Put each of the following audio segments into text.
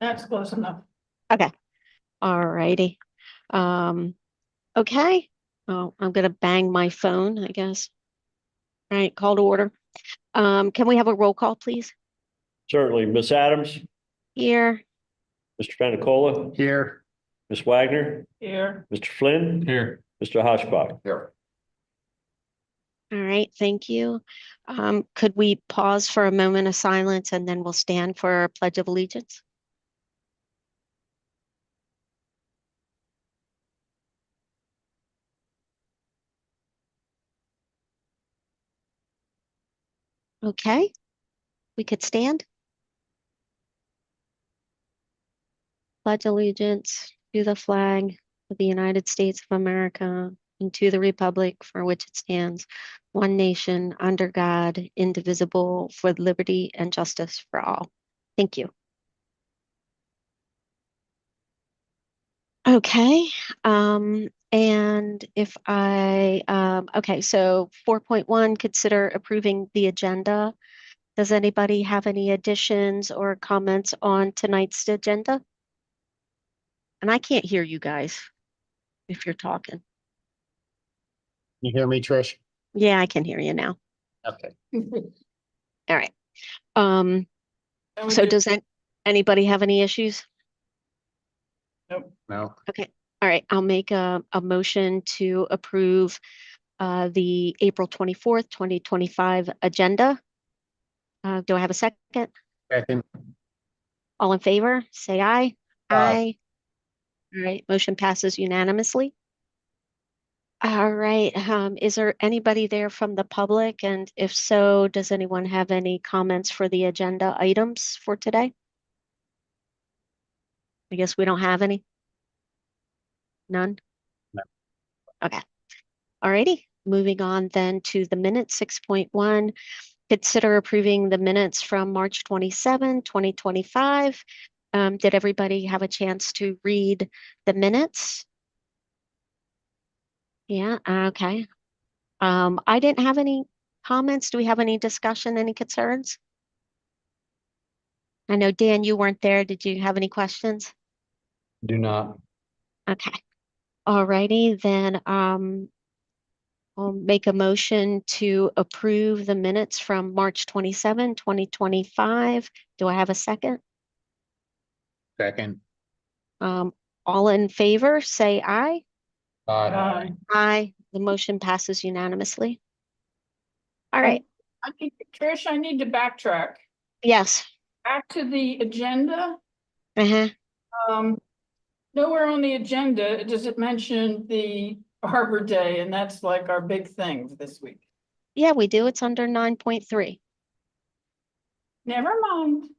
That's close enough. Okay. All righty. Okay. Oh, I'm gonna bang my phone, I guess. All right, call to order. Can we have a roll call, please? Certainly. Miss Adams, Here. Mr. Panicola, Here. Miss Wagner, Here. Mr. Flynn, Here. Mr. Hoshbach. Here. All right, thank you. Could we pause for a moment of silence and then we'll stand for our Pledge of Allegiance? Okay, we could stand. Pledge allegiance to the flag of the United States of America and to the republic for which it stands, one nation under God, indivisible, for liberty and justice for all. Thank you. Okay, and if okay, so 4.1, consider approving the agenda. Does anybody have any additions or comments on tonight's agenda? And I can't hear you guys if you're talking. You hear me, Trish? Yeah, I can hear you now. Okay. All right. So does anybody have any issues? Nope. No. Okay. All right. I'll make a motion to approve the April 24th, 2025 agenda. Do I have a second? Second. All in favor, say aye. Aye. All right. Motion passes unanimously. All right. Is there anybody there from the public? And if so, does anyone have any comments for the agenda items for today? I guess we don't have any. None? No. Okay. All righty. Moving on then to the minutes, 6.1. Consider approving the minutes from March 27, 2025. Did everybody have a chance to read the minutes? Yeah, okay. I didn't have any comments. Do we have any discussion, any concerns? I know, Dan, you weren't there. Did you have any questions? Do not. Okay. All righty, then I'll make a motion to approve the minutes from March 27, 2025. Do I have a second? Second. All in favor, say aye. Aye. Aye. The motion passes unanimously. All right. I think, Trish, I need to backtrack. Yes. Back to the agenda. Uh-huh. Nowhere on the agenda does it mention the Arbor Day, and that's like our big thing this week. Yeah, we do. It's under 9.3. Never mind.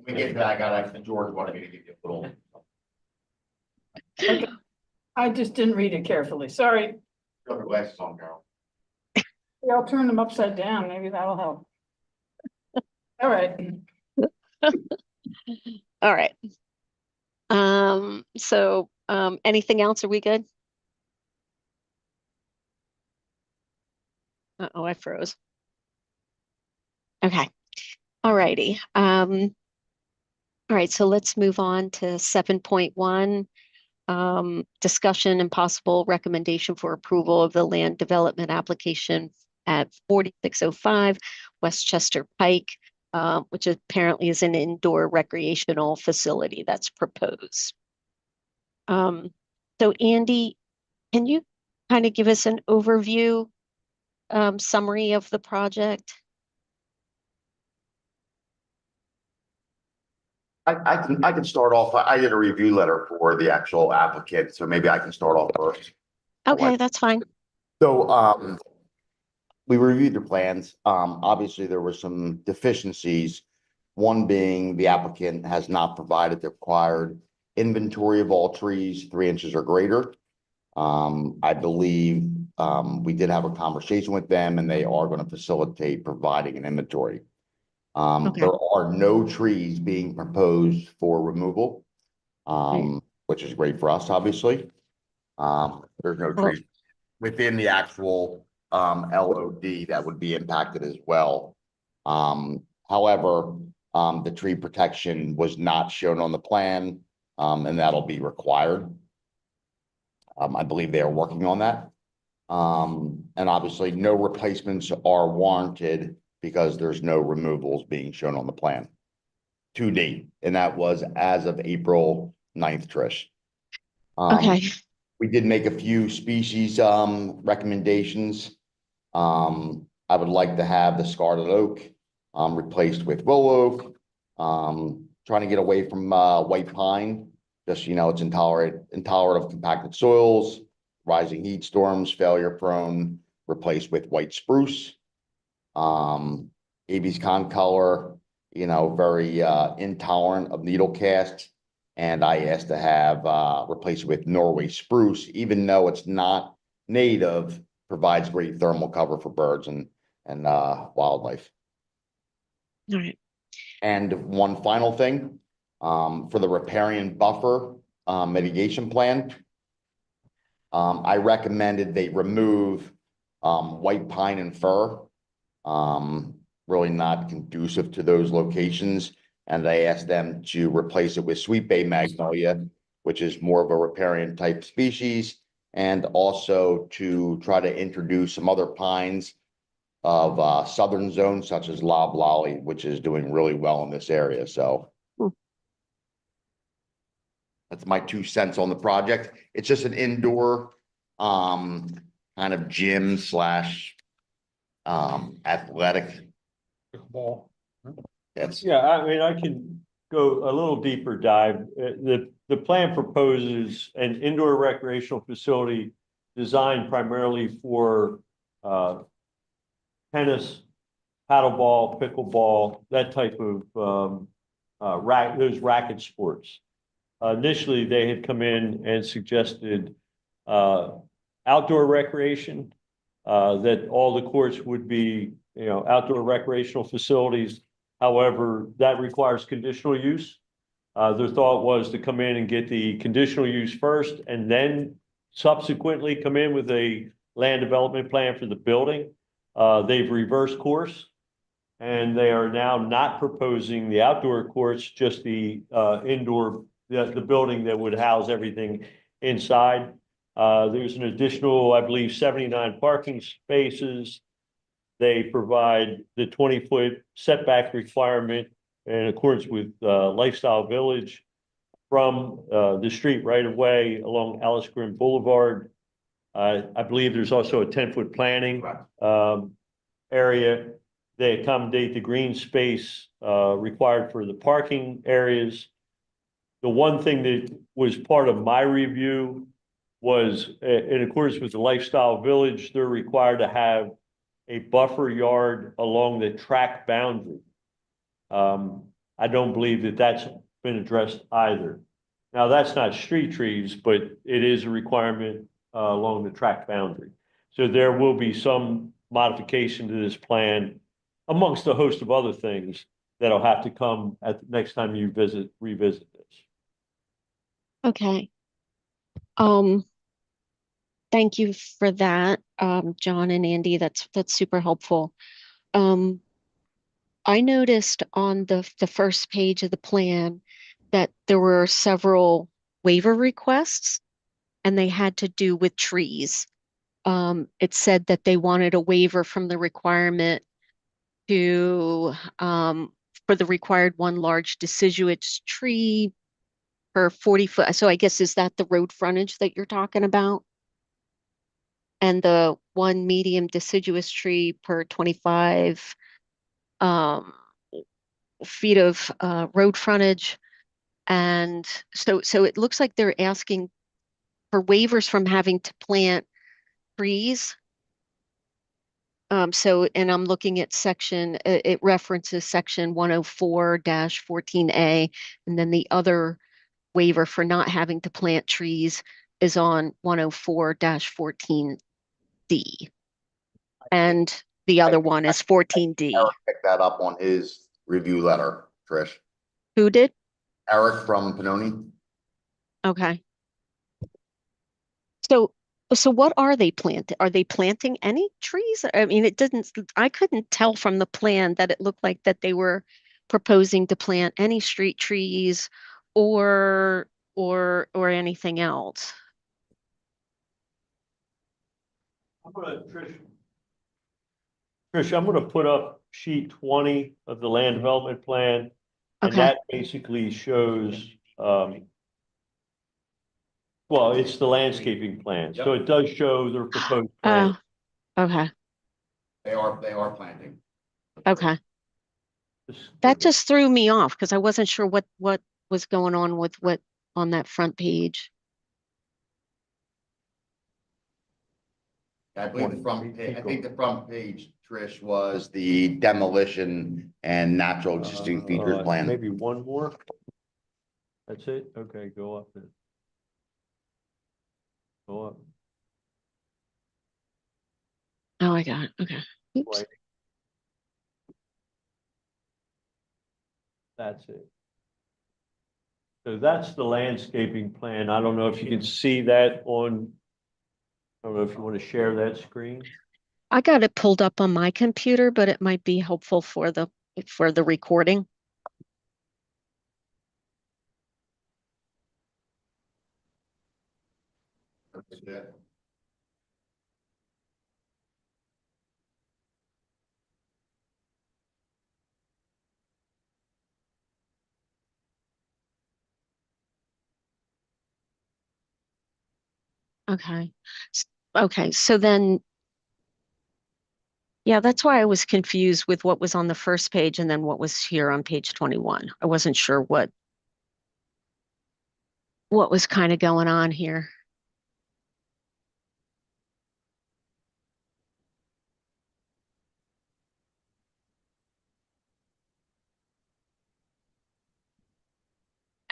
We get that. I got actually George wanted me to give you a little. Okay. I just didn't read it carefully. Sorry. Got your glasses on, Carol. Yeah, I'll turn them upside down. Maybe that'll help. All right. All right. So anything else? Are we good? Uh-oh, I froze. Okay. All righty. All right, so let's move on to 7.1. Discussion and possible recommendation for approval of the land development application at 4605 West Chester Pike, which apparently is an indoor recreational facility that's proposed. So Andy, can you kind of give us an overview, summary of the project? I can start off. I did a review letter for the actual applicant, so maybe I can start off first. Okay, that's fine. So we reviewed the plans. Obviously there were some deficiencies. One being the applicant has not provided the required inventory of all trees 3 inches or greater. I believe we did have a conversation with them and they are going to facilitate providing an inventory. Okay. There are no trees being proposed for removal, which is great for us, obviously. There's no trees within the actual LOD that would be impacted as well. However, The tree protection was not shown on the plan, and that'll be required. I believe they are working on that. And obviously no replacements are warranted because there's no removals being shown on the plan to date, and that was as of April 9th, Trish. Okay, We did make a few species, recommendations. I would like to have the scarlet oak, replaced with willow oak. Trying to get away from, white pine, just, it's intolerant of compacted soils, rising heat storms, failure prone, replaced with white spruce. AB's concolor, very, intolerant of needle cast. And I asked to have, replaced with Norway spruce, even though it's not native, provides great thermal cover for birds and wildlife. all right. And one final thing, for the riparian buffer, mitigation plan. I recommended they remove, white pine and fir. Really not conducive to those locations. And I asked them to replace it with sweet bay magnolia, which is more of a riparian type species. And also to try to introduce some other pines of, southern zones such as loblolly, which is doing really well in this area. So that's my 2 cents on the project. It's just an indoor, kind of gym slash, athletic. Pickleball. It's Yeah, I mean, I can go a little deeper dive. The plan proposes an indoor recreational facility designed primarily for tennis, paddleball, pickleball, that type of those racket sports. Initially, they had come in and suggested outdoor recreation, that all the courts would be, outdoor recreational facilities. However, that requires conditional use. Their thought was to come in and get the conditional use first and then subsequently come in with a land development plan for the building. They've reversed course and they are now not proposing the outdoor courts, just the indoor, the building that would house everything inside. There's an additional, I believe, 79 parking spaces. They provide the 20-foot setback requirement in accordance with Lifestyle Village from the street right away along Alice Grim Boulevard. I believe there's also a 10-foot planning area. They accommodate the green space required for the parking areas. The one thing that was part of my review was in accordance with the Lifestyle Village, they're required to have a buffer yard along the track boundary. I don't believe that that's been addressed either. Now, that's not street trees, but it is a requirement along the track boundary. So there will be some modification to this plan amongst a host of other things that'll have to come at the next time you revisit this. Okay. Thank you for that, John and Andy. That's super helpful. I noticed on the first page of the plan that there were several waiver requests and they had to do with trees. It said that they wanted a waiver from the requirement to for the required one large deciduous tree per 40 foot. So I guess, is that the road frontage that you're talking about? And the one medium deciduous tree per 25 feet of road frontage. And so it looks like they're asking for waivers from having to plant trees. And I'm looking at section, it references section 104-14A, and then the other waiver for not having to plant trees is on 104-14D. And the other one is 14D. Eric picked that up on his review letter, Trish. Who did? Eric from Pannoni. Okay. So what are they planting? Are they planting any trees? I mean, I couldn't tell from the plan that it looked like that they were proposing to plant any street trees or anything else. Trish, I'm gonna put up sheet 20 of the land development plan. And Okay. that basically shows, well, it's the landscaping plan. So it does show the proposed plan. Oh, okay, They are planting. okay. That just threw me off because I wasn't sure what was going on with what on that front page. I believe I think the front page, Trish, was the demolition and natural existing features plan. Maybe one more. That's it? Okay, go up then. Go up. Oh, I got it. Okay. Oops. Right. That's it. So that's the landscaping plan. I don't know if you can see that on, I don't know if you want to share that screen. I got it pulled up on my computer, but it might be helpful for the recording. Okay. Okay, so then, yeah, that's why I was confused with what was on the first page and then what was here on page 21. I wasn't sure what was kind of going on here.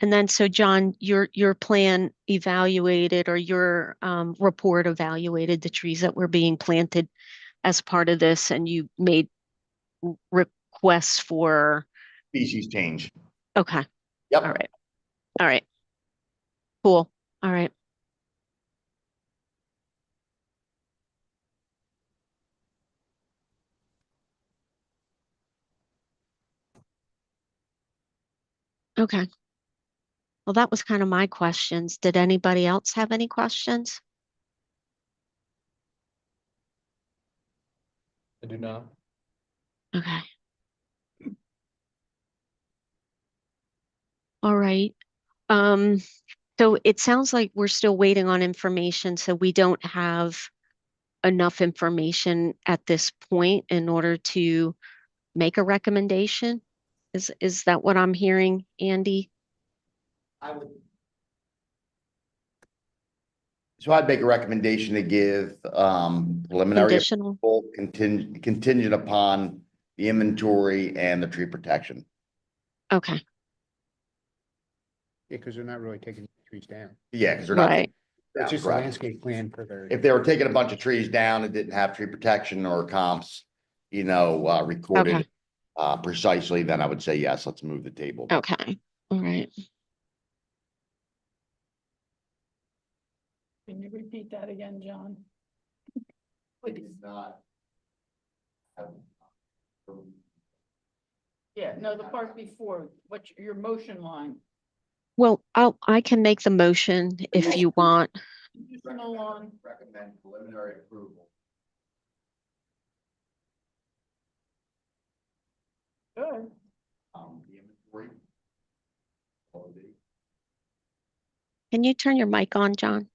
And then, so John, your plan evaluated, or your report evaluated the trees that were being planted as part of this, and you made requests for. Species change. Okay. Yep. All right. All right. Cool. All right. Okay. Well, that was kind of my questions. Did anybody else have any questions? I do not. Okay. All right. So it sounds like we're still waiting on information, so we don't have enough information at this point in order to make a recommendation. Is that what I'm hearing, Andy? So I'd make a recommendation to give preliminary Conditional? approval contingent upon the inventory and the tree protection. Okay, Yeah, because they're not really taking trees down. Yeah, because they're not. right. It's just a correct. landscape plan for their. If they were taking a bunch of trees down and didn't have tree protection or comps, recorded precisely, then I would say, yes, let's move the table. Okay, all right. Can you repeat that again, John? Please. Yeah, no, the part before, what's your motion line? Well, I can make the motion if you want. Conditional on, Recommend preliminary approval. good. The inventory. Can you turn your mic on, John?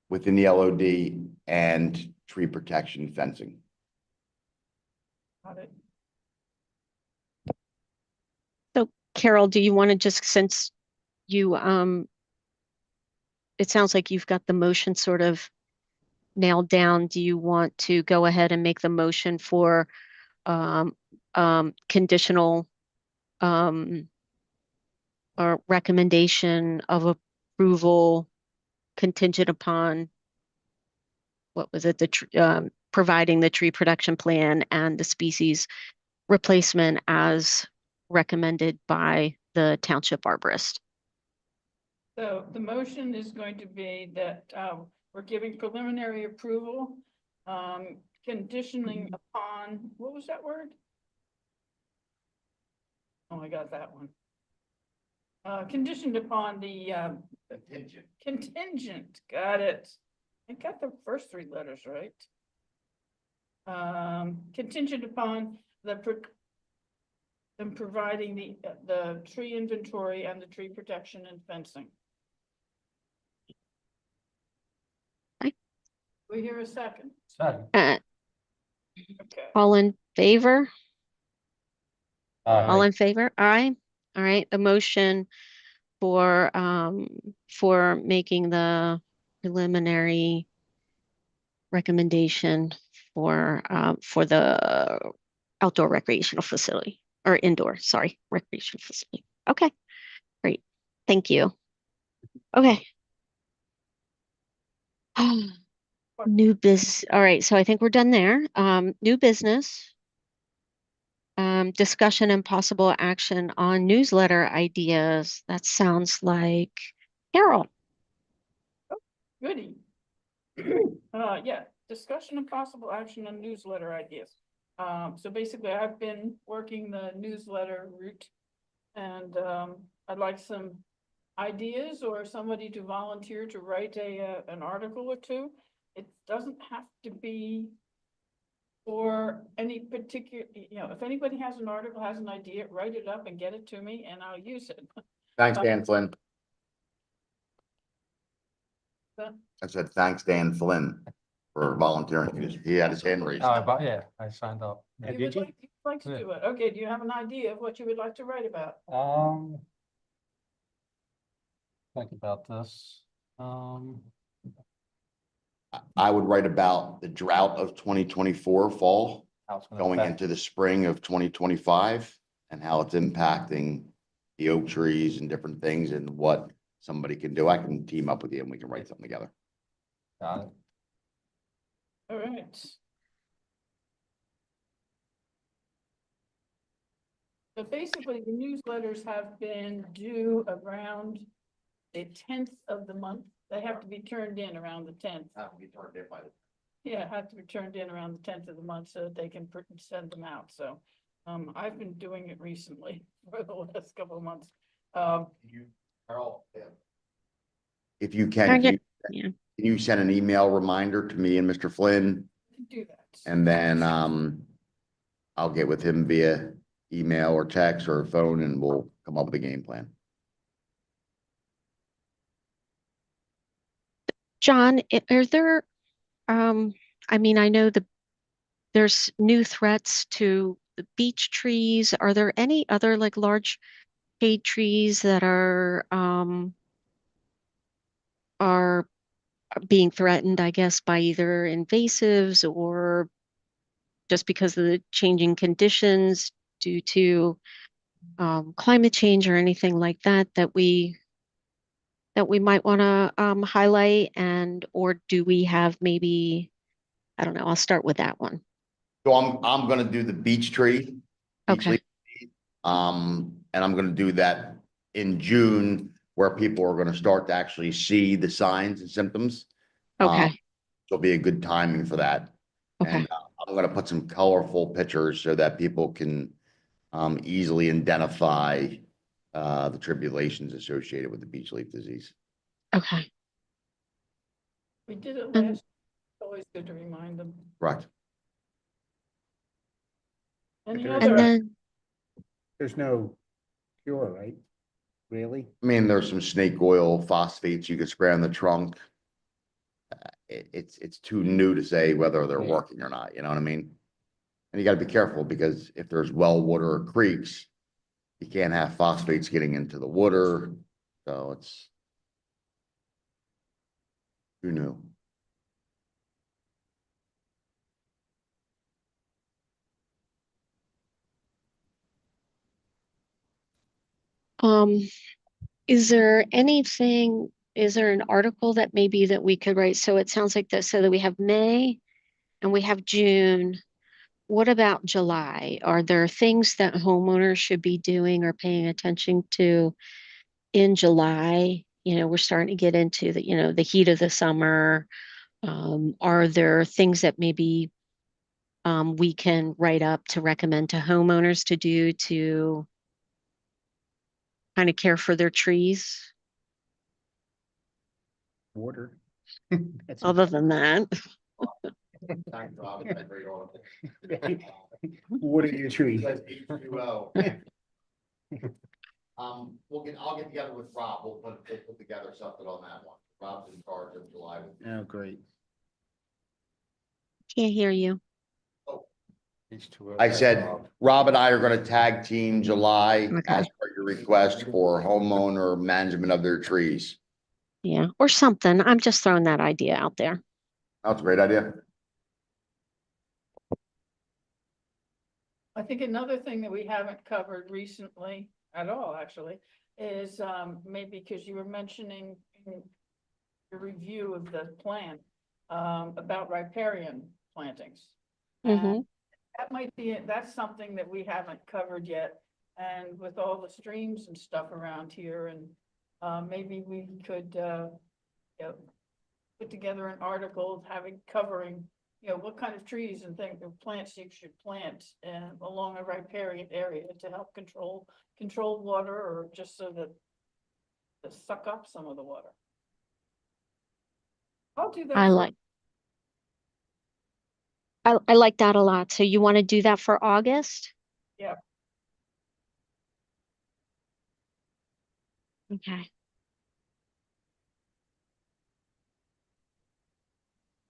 Within the LOD and tree protection fencing. Got it. So Carol, do you want to just, since you, it sounds like you've got the motion sort of nailed down, do you want to go ahead and make the motion for conditional or recommendation of approval contingent upon, what was it, providing the tree production plan and the species replacement as recommended by the township arborist? So the motion is going to be that we're giving preliminary approval, conditioning upon, what was that word? Oh, I got that one. Conditioned upon the, contingent, got it. I got the first three letters right. Contingent upon them providing the tree inventory and the tree protection and fencing. Okay. We hear a second, Second. Uh, okay. all in favor? Aye. All in favor? Aye. All right, a motion for making the preliminary recommendation for the outdoor recreational facility or indoor, sorry, recreational facility. Okay, great. Thank you. Okay. New business. All right, so I think we're done there. New business. Discussion and possible action on newsletter ideas. That sounds like Carol. Goody. Yeah, discussion and possible action on newsletter ideas. So basically I've been working the newsletter route and, I'd like some ideas or somebody to volunteer to write an article or two. It doesn't have to be for any particular, if anybody has an article, has an idea, write it up and get it to me and I'll use it. Thanks, Dan Flynn. But- I said, thanks, Dan Flynn, for volunteering. He had his hand raised. But yeah, I signed up. Yeah, You did would you? like to do it. Okay, do you have an idea of what you would like to write about? Think about this. I would write about the drought of 2024 fall How it's gonna going affect- into the spring of 2025 and how it's impacting the oak trees and different things and what somebody can do. I can team up with you and we can write something together. Got it. All right. So basically, the newsletters have been due around the 10th of the month. They have to be turned in around the 10th. Have to be turned in by the. Yeah, have to be turned in around the 10th of the month so that they can send them out. So I've been doing it recently for the last couple of months. If you can, Target, can yeah. you send an email reminder to me and Mr. Flynn? Do that. And then I'll get with him via email or text or phone and we'll come up with a game plan. John, are there, I mean, I know there's new threats to the beech trees. Are there any other like large shade trees that are being threatened, I guess, by either invasives or just because of the changing conditions due to climate change or anything like that that we might want to highlight, and or do we have maybe, I don't know, I'll start with that one. So I'm gonna do the beech tree. Okay. leaf. And I'm gonna do that in June where people are gonna start to actually see the signs and symptoms. Okay. It'll be a good timing for that. Okay. And I'm gonna put some colorful pictures so that people can easily identify the tribulations associated with the beech leaf disease. Okay. We did it And- last, always good to remind them. Correct. Any And And other, then, There's no cure, right? Really? I mean, there's some snake oil phosphates you can spray on the trunk. It's too new to say whether they're Yeah. working or not, you know what I mean? And you gotta be careful because if there's well water or creeks, you can't have phosphates getting into the water, so it's too new. um, is there an article that maybe that we could write? So it sounds like that, so that we have May and we have June. What about July? Are there things that homeowners should be doing or paying attention to in July? You know, we're starting to get into the heat of the summer. Are there things that maybe we can write up to recommend to homeowners to do to kind of care for their trees. Water. That's Other than that, Thanks, Rob. It's been great all of it. Water your tree. Says H2O. I'll get together with Rob. We'll put together something on that one. Rob's in charge of July. Oh, great. can't hear you. I said, Rob and I are gonna tag team July Okay. as per your request for homeowner management of their trees. Yeah, or something. I'm just throwing that idea out there. That's a great idea. I think another thing that we haven't covered recently at all, actually, is maybe because you were mentioning in your review of the plan about riparian plantings. Mhm. And that might be, that's something that we haven't covered yet. And with all the streams and stuff around here, and maybe we could, you know, put together an article covering, you know, what kind of trees and things, or plants you should plant along a riparian area to help control water, or just so that to suck up some of the water. I'll do that. I like. I like that a lot. So you want to do that for August? Yeah. Okay.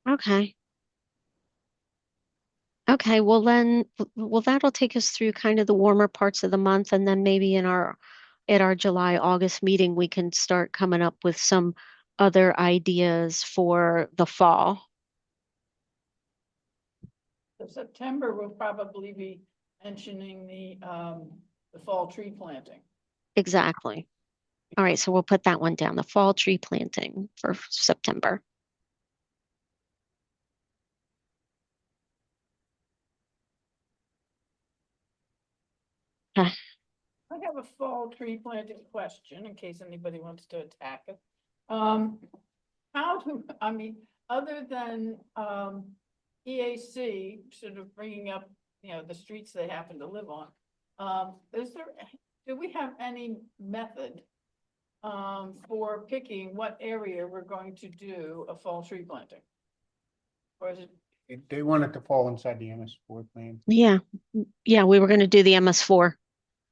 Okay. Okay, well then, well, that'll take us through kind of the warmer parts of the month, and then maybe at our July, August meeting, we can start coming up with some other ideas for the fall. So September, we'll probably be mentioning the fall tree planting. Exactly. All right, so we'll put that one down, the fall tree planting for September. Okay. I have a fall tree planting question in case anybody wants to attack it. How do, I mean, other than EAC sort of bringing up, you know, the streets they happen to live on, do we have any method for picking what area we're going to do a fall tree planting? Or is it? They want it to fall inside the MS4 plan. Yeah, yeah, we were going to do the MS4.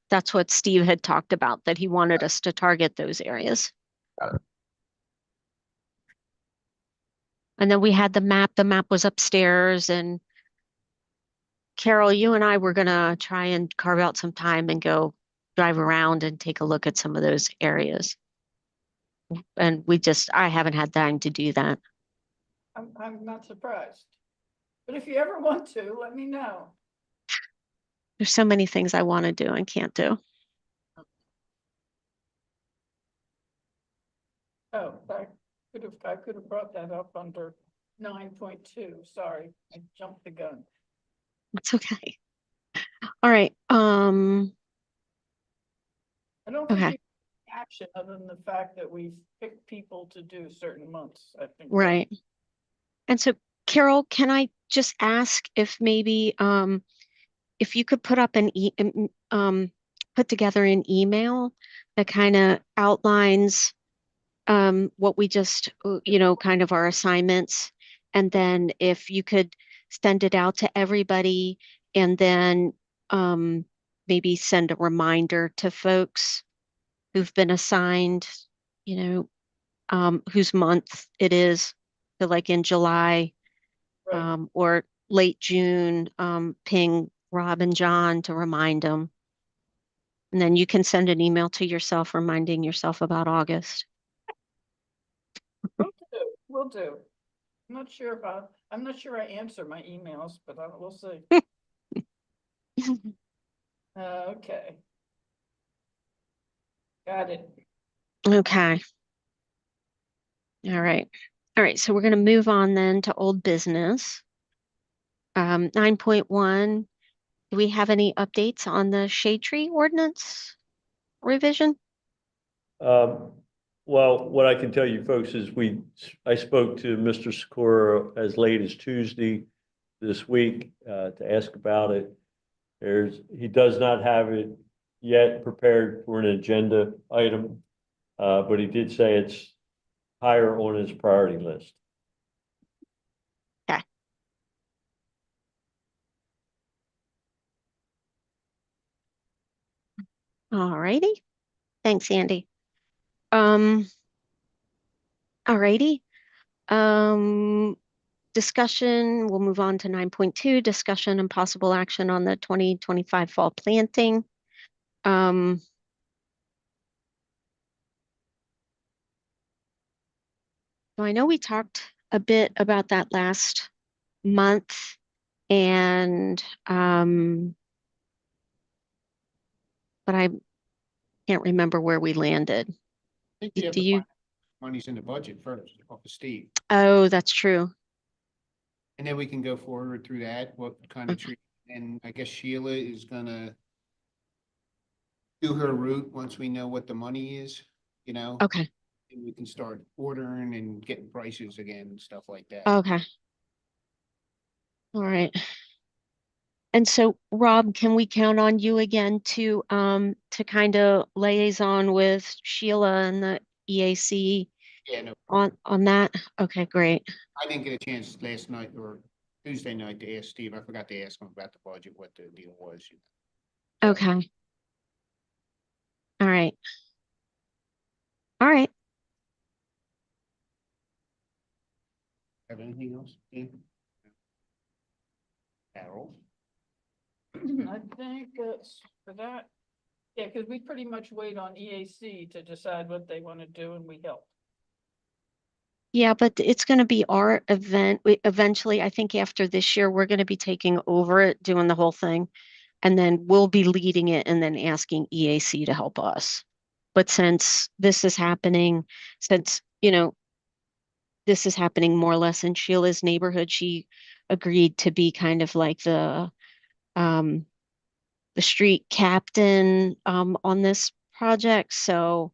That's what Steve had talked about, that he wanted us to target those areas. Got it. And then we had the map. The map was upstairs, and Carol, you and I were gonna try and carve out some time and go drive around and take a look at some of those areas. And I haven't had time to do that. I'm not surprised. But if you ever want to, let me know. There's so many things I want to do and can't do. Oh, I could have brought that up under 9.2. Sorry, I jumped the gun. It's okay. All right. I don't think Okay. we action other than the fact that we've picked people to do certain months, I think. Right. And so, Carol, can I just ask if maybe if you could put up put together an email that kind of outlines what we just, you know, kind of our assignments, and then if you could send it out to everybody, and then maybe send a reminder to folks who've been assigned, you know, whose month it is, so like in July, Right. or late June, ping Rob and John to remind them. And then you can send an email to yourself reminding yourself about August. Will do. I'm not sure I answer my emails, but we'll see. Okay. Got it. Okay. All right. All right. So we're going to move on then to old business. 9.1. Do we have any updates on the shade tree ordinance revision? Well, what I can tell you folks is I spoke to Mr. Sikora as late as Tuesday this week, to ask about it. He does not have it yet prepared for an agenda item. But he did say it's higher on his priority list. All righty. Thanks, Andy. All righty. Discussion, we'll move on to 9.2, discussion and possible action on the 2025 fall planting. So I know we talked a bit about that last month, and but I can't remember where we landed. I think you have Do to you? find money's in the budget first, off the state, Oh, that's true. and then we can go forward through that, what kind of Okay. tree, and I guess Sheila is gonna do her route once we know what the money is, you know? Okay. And we can start ordering and getting prices again and stuff like that. Okay. All right. And so, Rob, can we count on you again to kind of liaison with Sheila and the EAC Yeah, no, on that? Okay, great. I didn't get a chance last night or Tuesday night to ask Steve. I forgot to ask him about the budget, what the deal was. Okay. All right. All right. Have anything else? Steve? Carol? I think that's for that. Yeah, because we pretty much wait on EAC to decide what they want to do and we help. Yeah, but it's going to be our event. Eventually, I think after this year, we're going to be taking over it, doing the whole thing. And then we'll be leading it and then asking EAC to help us. But since this is happening, since, this is happening more or less in Sheila's neighborhood, she agreed to be kind of like the street captain on this project. So,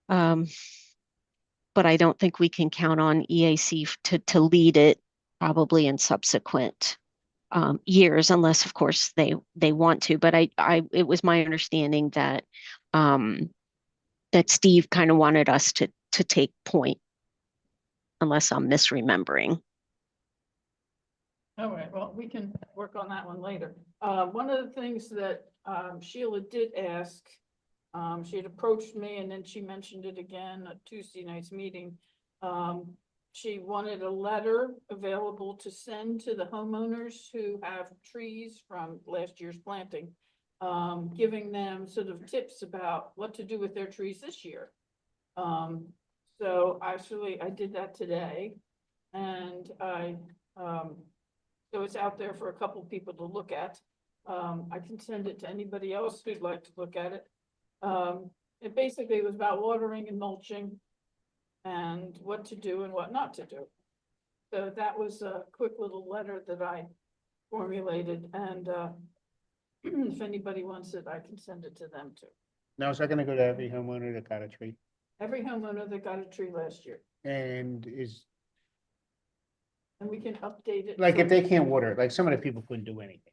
but I don't think we can count on EAC to lead it probably in subsequent years, unless of course they want to. But it was my understanding that that Steve kind of wanted us to take point, unless I'm misremembering. All right, well, we can work on that one later. One of the things that Sheila did ask, she had approached me and then she mentioned it again at Tuesday night's meeting. She wanted a letter available to send to the homeowners who have trees from last year's planting, giving them sort of tips about what to do with their trees this year. So actually I did that today, and so it's out there for a couple people to look at. I can send it to anybody else who'd like to look at it. It basically was about watering and mulching and what to do and what not to do. So that was a quick little letter that I formulated, and if anybody wants it, I can send it to them too. Now, is that gonna go to every homeowner that got a tree? Every homeowner that got a tree last year, And and we can update it. like, so- if they can't water, like some of the people couldn't do anything.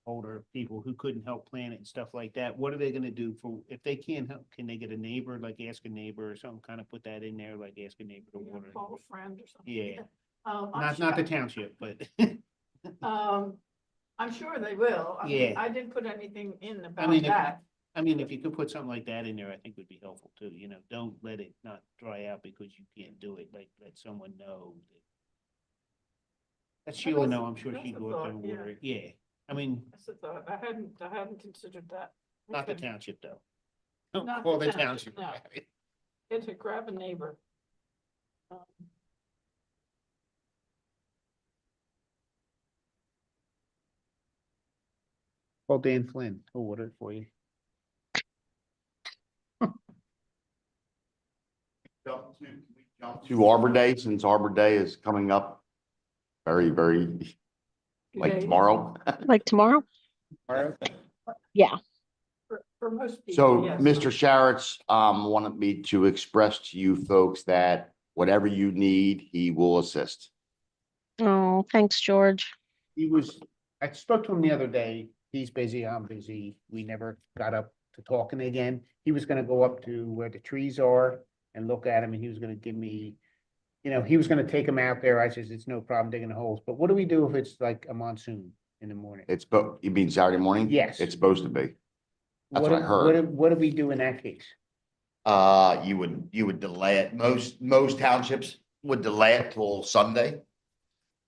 Older people who couldn't help plant it and stuff like that, what are they gonna do for, if they can't help, can they get a neighbor, like ask a neighbor or something, kind of put that in there, like ask a neighbor to Yeah, water? call a friend or something. Yeah. I'm Not the sure- township, but I'm sure they will. I mean, Yeah. I didn't put anything in about mean, if- that. I mean, if you could put something like that in there, I think would be helpful too, don't let it not dry out because you can't do it, like, let someone know. Let Sheila know, I'm sure that's she'd a go up there and thought, yeah. water it, yeah, I mean, That's a thought. I hadn't considered that. not the Okay. township though. Not Call the the township, township. no. Get to grab a neighbor. Call Dan Flynn, he'll water it for you. To Arbor Day, since Arbor Day is coming up very, very, like Today, tomorrow. Like tomorrow? Alright. Yeah. For most people, So yes. Mr. Sharretts, wanted me to express to you folks that whatever you need, he will assist. Oh, thanks, George. I spoke to him the other day, he's busy, I'm busy. We never got up to talking again. He was gonna go up to where the trees are and look at them, and he was gonna give me, he was gonna take them out there. I says, it's no problem digging the holes, but what do we do if it's like a monsoon in the morning? You mean Saturday morning? Yes. It's supposed to be. That's what I do- heard. What do we do in that case? You would delay it. Most townships would delay it till Sunday.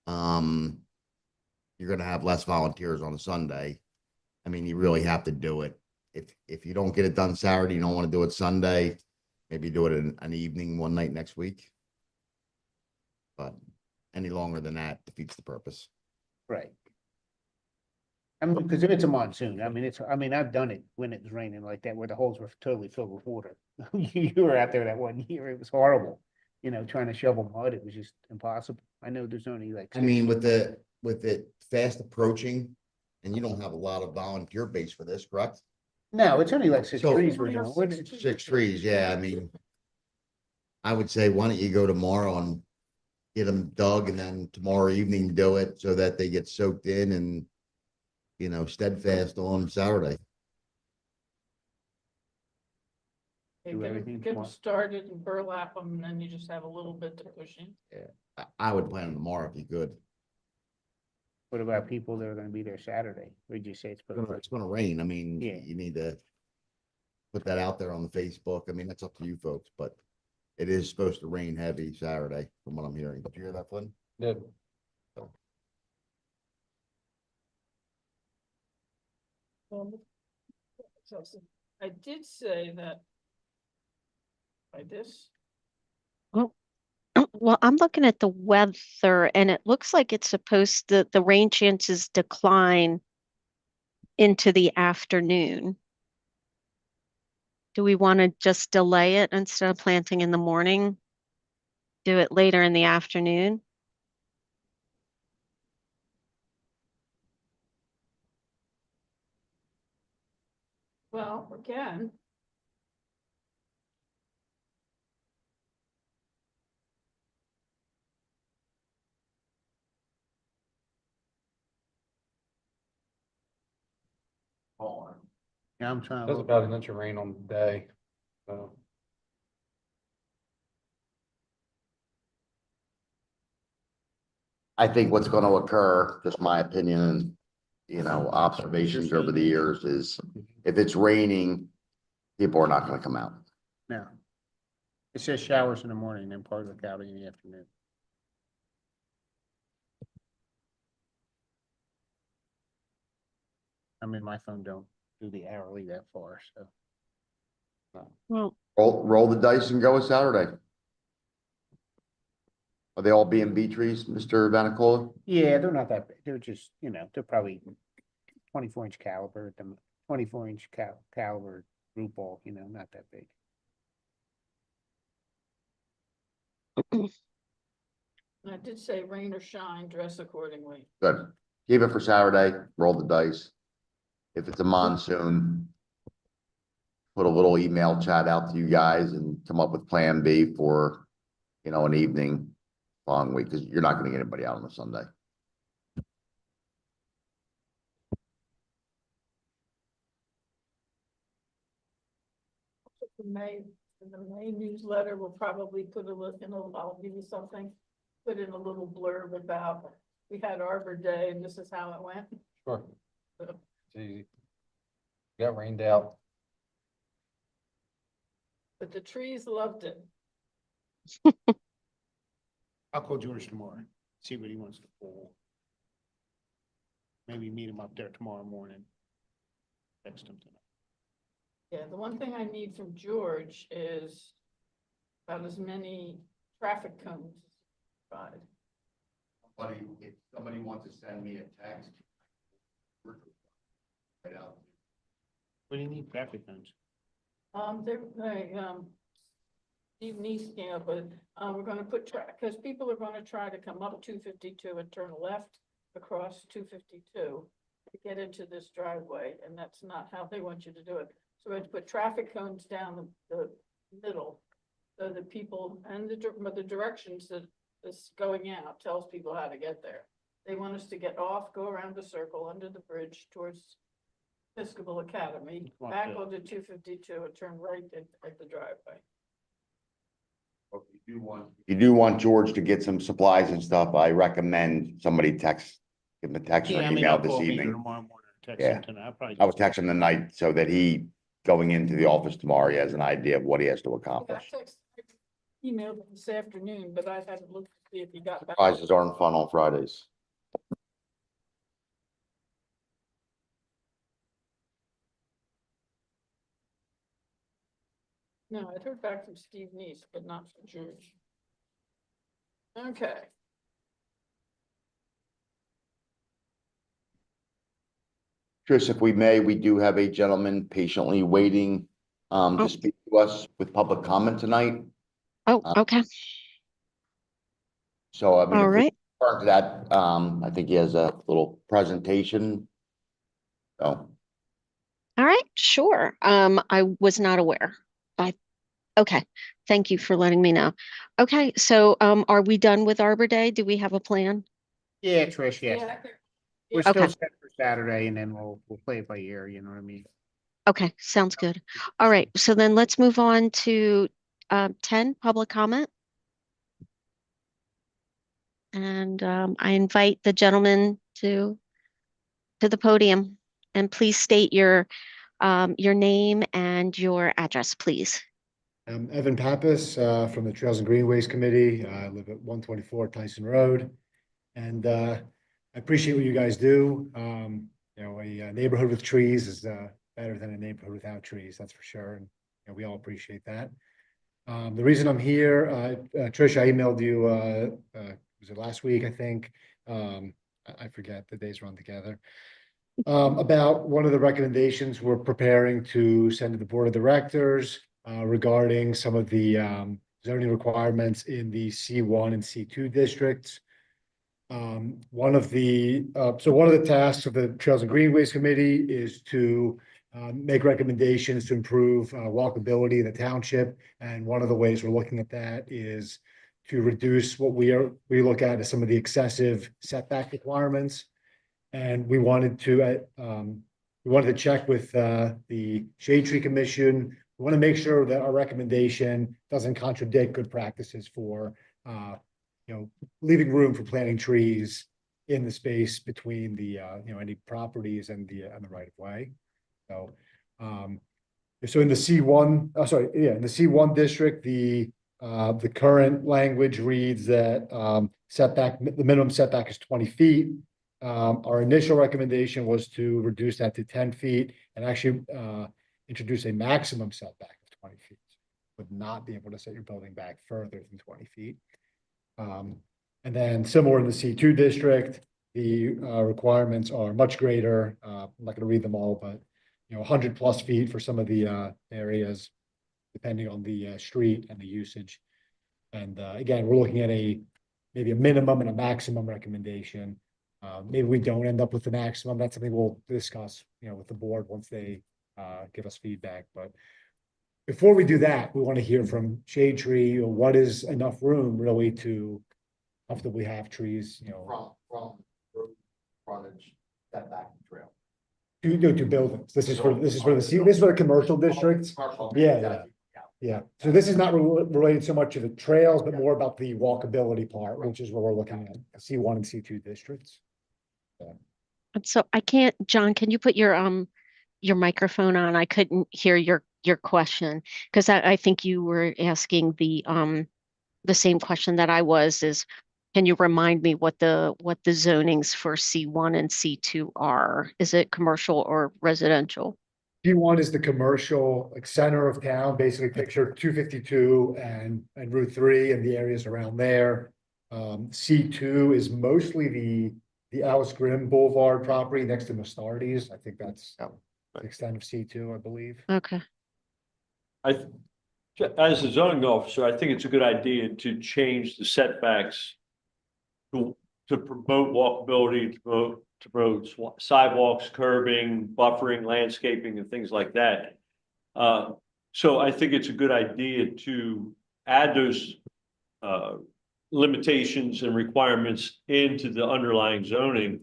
You're gonna have less volunteers on a Sunday. I mean, you really have to do it. If you don't get it done Saturday, you don't want to do it Sunday, maybe do it in an evening, one night next week. But any longer than that defeats the purpose. Right. I mean, because if it's a monsoon, I've done it when it was raining like that, where the holes were totally filled with water. You were out there that one year, it was horrible. Trying to shovel mud, it was just impossible. I know there's only like. I mean, with it fast approaching, and you don't have a lot of volunteer base for this, correct? No, it's only like 6 So- trees we're doing. What is it? 6 trees, yeah, I mean. I would say, why don't you go tomorrow and get them dug, and then tomorrow evening do it so that they get soaked in and, steadfast on Saturday. Okay, Do Get everything them, get 'em tomorrow. started and burlap them, and then you just have a little bit to push in. I would plan tomorrow if you could. What about people that are gonna be there Saturday? Would you say it's? It's gonna rain, I mean, Yeah. you need to put that out there on the Facebook, I mean, that's up to you folks, but it is supposed to rain heavy Saturday, from what I'm hearing. Did you hear that, Flynn? Yeah. So I did say that by this, Well, I'm looking at the weather and it looks like it's supposed to, the rain chances decline into the afternoon. Do we want to just delay it instead of planting in the morning? Do it later in the afternoon? well, again. Yeah, I'm trying to There's look. about an inch of rain on the day, so. I think what's gonna occur, just my opinion, and, observations over the years is, if it's raining, people are not gonna come out. No. It says showers in the morning, then part of the cloudy in the afternoon. I mean, my phone don't do the hourly that far, so. Well, Roll the dice and go with Saturday. Are they all B&B trees, Mr. Vanacola? Yeah, they're not that big. They're just, they're probably 24-inch caliber, 24-inch caliber root ball, not that big. I did say rain or shine, dress accordingly. Good. Keep it for Saturday, roll the dice. If it's a monsoon, put a little email chat out to you guys and come up with plan B for, an evening following week, because you're not gonna get anybody out on a Sunday. The May newsletter will probably put a little, I'll give you something, put in a little blurb about, we had Arbor Day and this is how it went. Sure. So- It's easy. Got rained out. But the trees loved it. I'll call George tomorrow, see what he wants to pull. Maybe meet him up there tomorrow morning. Text him tonight. Yeah, the one thing I need from George is about as many traffic cones as provide. If somebody wants to send me a text. Right out. What do you need traffic cones? Steve Neese came up with, we're gonna put because people are gonna try to come up 252 and turn left across 252 to get into this driveway, and that's not how they want you to do it. So we have to put traffic cones down the middle, so that people, and the directions that this going out tells people how to get there. They want us to get off, go around the circle under the bridge towards Episcopal Academy, Up back there. onto 252 and turn right at the driveway. If you do want George to get some supplies and stuff, I recommend somebody give him a text or Yeah, I an mean, email I'll this call Peter evening. tomorrow morning, text Yeah. him tonight. I'll probably I would just- text him tonight so that he, going into the office tomorrow, he has an idea of what he has to I accomplish. emailed him this afternoon, but I haven't looked to see if he got back. Surprises aren't fun on Fridays. No, I heard back from Steve Neese, but not from George. Okay. Chris, if we may, we do have a gentleman patiently waiting Oh. to speak to us with public comment tonight. Oh, okay, So I mean, all if we right. turn to that, I think he has a little presentation. So, All right, sure. I was not aware. Okay, thank you for letting me know. Okay, so, are we done with Arbor Day? Do we have a plan? Yeah, Trish, yes. Yeah, I think- We're yeah. still Okay. set for Saturday and then we'll play it by ear, you know what I mean? Okay, sounds good. All right, so then let's move on to 10, public comment. And I invite the gentleman to the podium. And please state your name and your address, please. I'm Evan Pappas from the Trails and Greenways Committee. I live at 124 Tyson Road. And I appreciate what you guys do. You know, a neighborhood with trees is better than a neighborhood without trees, that's for sure. And you know, we all appreciate that. The reason I'm here, Trish, I emailed you, was it last week, I think? I forget, the days run together. About one of the recommendations we're preparing to send to the Board of Directors regarding some of the zoning requirements in the C1 and C2 districts. One of the tasks of the Trails and Greenways Committee is to make recommendations to improve walkability in the township. And one of the ways we're looking at that is to reduce what we look at as some of the excessive setback requirements. And we wanted to check with the Shade Tree Commission. We want to make sure that our recommendation doesn't contradict good practices for you know, leaving room for planting trees in the space between the you know, any properties and the right of way. So in the C1, in the C1 district, the current language reads that the minimum setback is 20 feet. Our initial recommendation was to reduce that to 10 feet and actually introduce a maximum setback of 20 feet. Would not be able to set your building back further than 20 feet. And then similar in the C2 district, the requirements are much greater. I'm not going to read them all, but you know, 100+ feet for some of the areas, depending on the street and the usage. And again, we're looking at maybe a minimum and a maximum recommendation. Maybe we don't end up with the maximum. That's something we'll discuss, you know, with the board once they give us feedback. But before we do that, we want to hear from Shade Tree, or what is enough room really to comfortably have trees, you know, from frontage, setback, trail. to buildings. This is for the commercial districts. Yeah. Yeah, so this is not related so much to the trails, but more about the walkability part, which is what we're looking at, C1 and C2 districts. And so I can't, John, can you put your microphone on? I couldn't hear your question, because I think you were asking the same question that I was, is can you remind me what the zonings for C1 and C2 are? Is it commercial or residential? C1 is the commercial, like, center of town, basically picture 252 and Route 3 and the areas around there. C2 is mostly the Alice Grimm Boulevard property next to Mastardi's. I think that's the extent of C2, I believe. Okay. As a zoning officer, I think it's a good idea to change the setbacks to promote walkability, to promote sidewalks, curbing, buffering, landscaping, and things like that. So I think it's a good idea to add those limitations and requirements into the underlying zoning.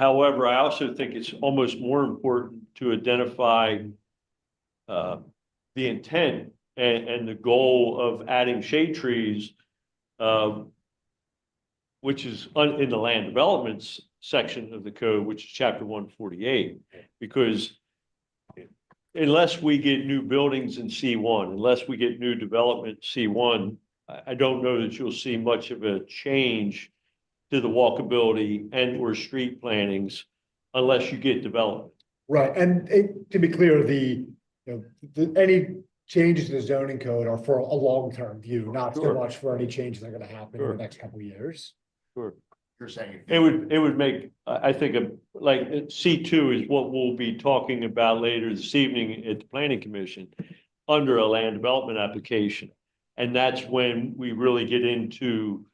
However, I also think it's almost more important to identify the intent and the goal of adding shade trees, which is in the land developments section of the code, which is chapter 148, because unless we get new buildings in C1, unless we get new development C1, I don't know that you'll see much of a change to the walkability and or street plannings unless you get development. Right, and to be clear, any changes to the zoning code are for a long-term view, not so Sure. much for any changes that are gonna happen in Sure. the next couple of years. Sure. You're saying. It would make, I think, like C2 is what we'll be talking about later this evening at the planning commission under a land development application. And that's when we really get into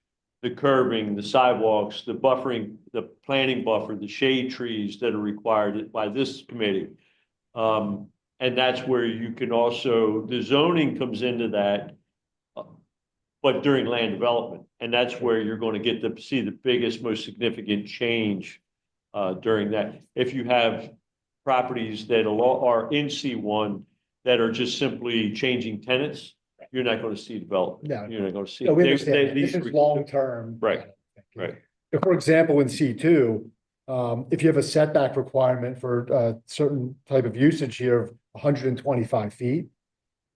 the curbing, the sidewalks, the buffering, the planting buffer, the shade trees that are required by this committee. And that's where you can also, the zoning comes into that, but during land development. And that's where you're going to get to see the biggest, most significant change during that. If you have properties that are in C1 that are just simply changing tenants, you're not going to see development. No, You're not going to see. No, we they- understand, that. these This is re- long-term. Right, right. So for example, in C2, if you have a setback requirement for a certain type of usage here of 125 feet,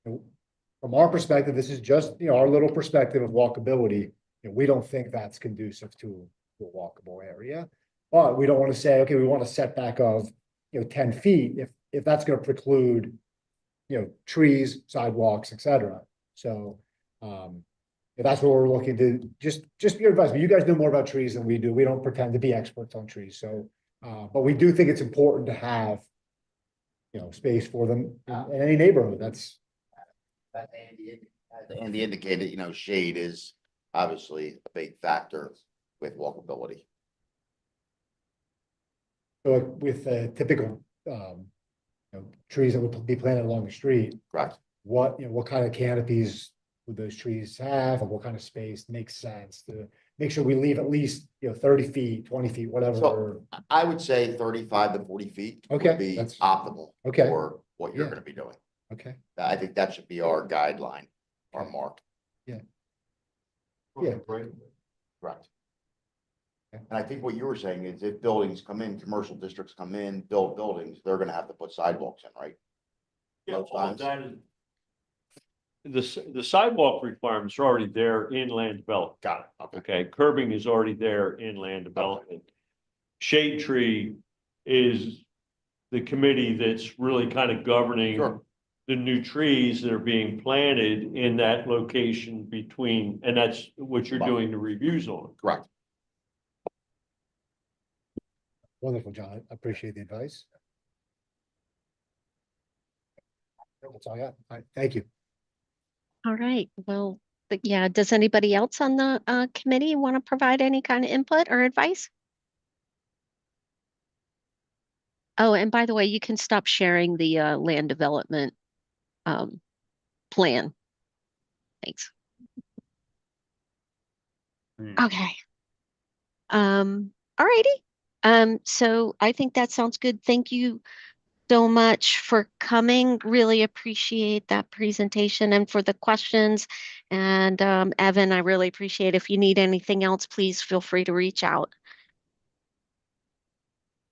from our perspective, this is just, our little perspective of walkability. We don't think that's conducive to a walkable area. But we don't want to say, okay, we want a setback of, 10 feet if that's going to preclude, trees, sidewalks, et cetera. So, that's what we're looking to, just your advice, but you guys know more about trees than we do. We don't pretend to be experts on trees, so, but we do think it's important to have, space for them in any neighborhood. That's. Andy indicated, shade is obviously a big factor with walkability. So like with typical, trees that would be planted along the street, Correct. what kind of canopies would those trees have, and what kind of space makes sense to make sure we leave at least, 30 feet, 20 feet, whatever. So I would say 35 to 40 feet Okay, would be that's- optimal Okay. for what you're Yeah. gonna be doing. Okay, I think that should be our guideline, our mark. Yeah. Correct. Okay. And I think what you were saying is if buildings come in, commercial districts come in, build buildings, they're gonna have to put sidewalks in, right? Yeah, Most all of times. that is, the sidewalk requirements are already there in land development. Got it. Okay. Okay, curbing is already there in land development. Shade tree is the committee that's really kind of governing Sure. the new trees that are being planted in that location between, and that's what you're doing the reviews on. Correct. wonderful, John. I appreciate the advice. That's all I got. All right, thank you. All right, well, but yeah, does anybody else on the committee want to provide any kind of input or advice? Oh, and by the way, you can stop sharing the land development plan. Thanks. Okay. All righty. So I think that sounds good. Thank you so much for coming. Really appreciate that presentation and for the questions. And Evan, I really appreciate it. If you need anything else, please feel free to reach out.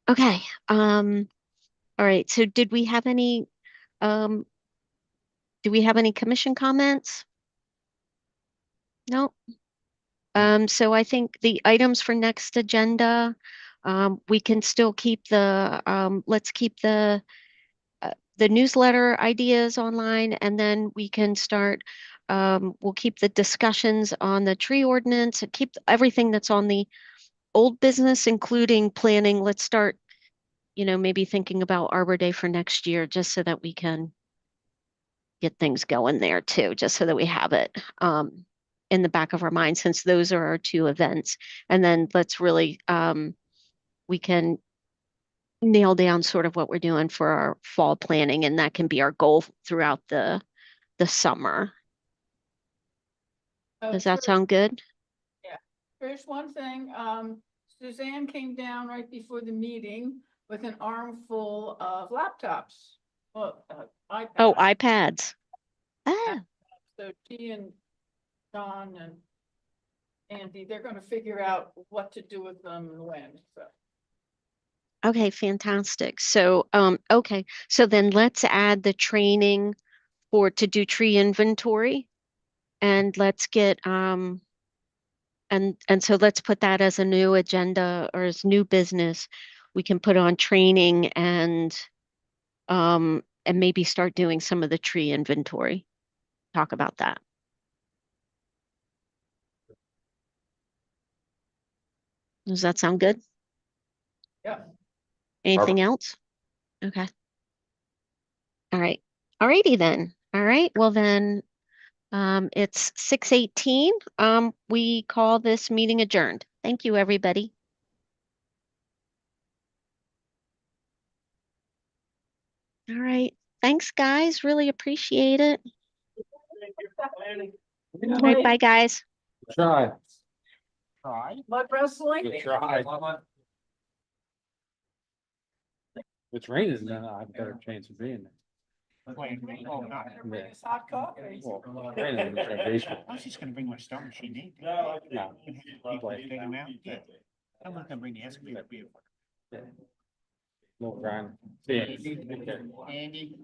Okay. All right. So do we have any commission comments? No. So I think the items for next agenda, we can still keep let's keep the newsletter ideas online, and then we can start, we'll keep the discussions on the tree ordinance and keep everything that's on the old business, including planning. Let's start, maybe thinking about Arbor Day for next year, just so that we can get things going there too, just so that we have it in the back of our mind, since those are our two events. And then let's really, we can nail down sort of what we're doing for our fall planning, and that can be our goal throughout the summer. Does that sound good? Here's one thing, Suzanne came down right before the meeting with an armful of laptops. Well, Oh, iPads. iPads. Ah, So she and Don and Andy, they're gonna figure out what to do with them and when, so. okay, fantastic. So, okay, so then let's add the training to do tree inventory. And let's get, and so let's put that as a new agenda or as new business. We can put on training and maybe start doing some of the tree inventory. Talk about that. Does that sound good? Yeah. Anything else? Okay. All right. Alrighty then. All right. Well then, it's 6:18. We call this meeting adjourned. Thank you, everybody. All right. Thanks, guys. Really appreciate it. All right. Bye, guys. Try. Mud wrestling? Try. It's raining now, I've got a chance of being there. Bring us hot coffee. Well, raining in the basement. I was just gonna bring my start machine in. No. People take them out. Yeah. I'm not gonna bring the excavator. No, Brian. See ya. Andy.